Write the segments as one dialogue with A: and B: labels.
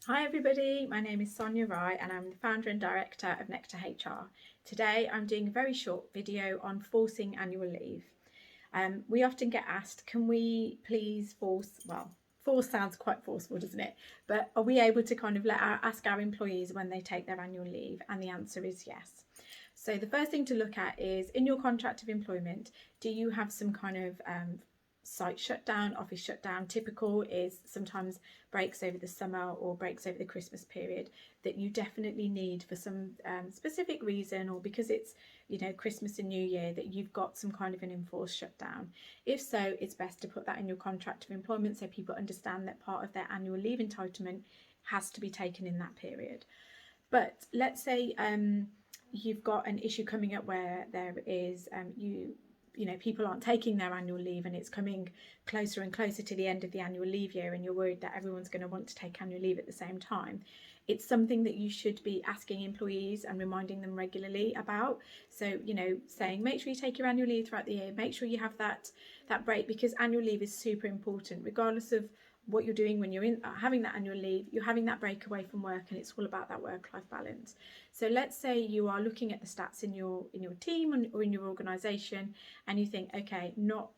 A: Hi everybody, my name is Sonia Rai and I'm the founder and director of Nectar HR. Today I'm doing a very short video on forcing annual leave. We often get asked, can we please force sounds quite forceful, doesn't it? But are we able to kind of ask our employees when they take their annual leave? And the answer is yes. So the first thing to look at is, in your contract of employment, do you have some kind of site shutdown, office shutdown? Typical is sometimes breaks over the summer or breaks over the Christmas period that you definitely need for some specific reason, or because it's, you know, Christmas and New Year, that you've got some kind of an enforced shutdown. If so, it's best to put that in your contract of employment so people understand that part of their annual leave entitlement has to be taken in that period. But let's say you've got an issue coming up where there is you know, people aren't taking their annual leave and it's coming closer and closer to the end of the annual leave year and you're worried that everyone's going to want to take annual leave at the same time. It's something that you should be asking employees and reminding them regularly about. So, you know, saying make sure you take your annual leave throughout the year, make sure you have that break, because annual leave is super important regardless of what you're doing. When you're having that annual leave, you're having that break away from work, and it's all about that work-life balance. So let's say you are looking at the stats in your team or in your organisation, and you think, okay, not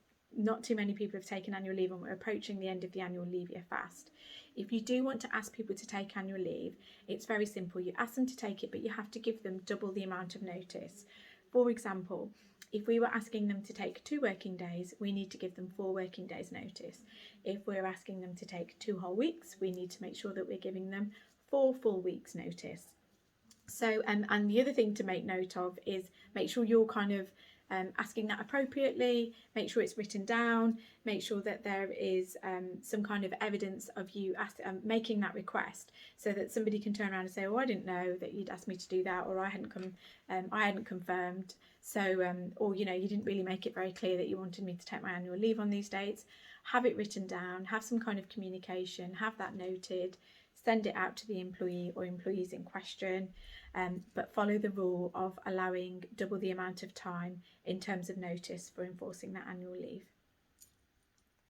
A: too many people have taken annual leave and we're approaching the end of the annual leave year fast. If you do want to ask people to take annual leave, it's very simple. You ask them to take it, but you have to give them double the amount of notice. For example, if we were asking them to take 2 working days, we need to give them 4 working days notice. If we're asking them to take 2 whole weeks, we need to make sure that we're giving them 4 full weeks notice. So, and the other thing to make note of is make sure you're kind of asking that appropriately, make sure it's written down, make sure that there is some kind of evidence of you making that request, so that somebody can turn around and say, oh, I didn't know that you'd asked me to do that, or I hadn't confirmed. So, or, you know, you didn't really make it very clear that you wanted me to take my annual leave on these dates. Have it written down, have some kind of communication, have that noted, send it out to the employee or employees in question, but follow the rule of allowing double the amount of time in terms of notice for enforcing that annual leave.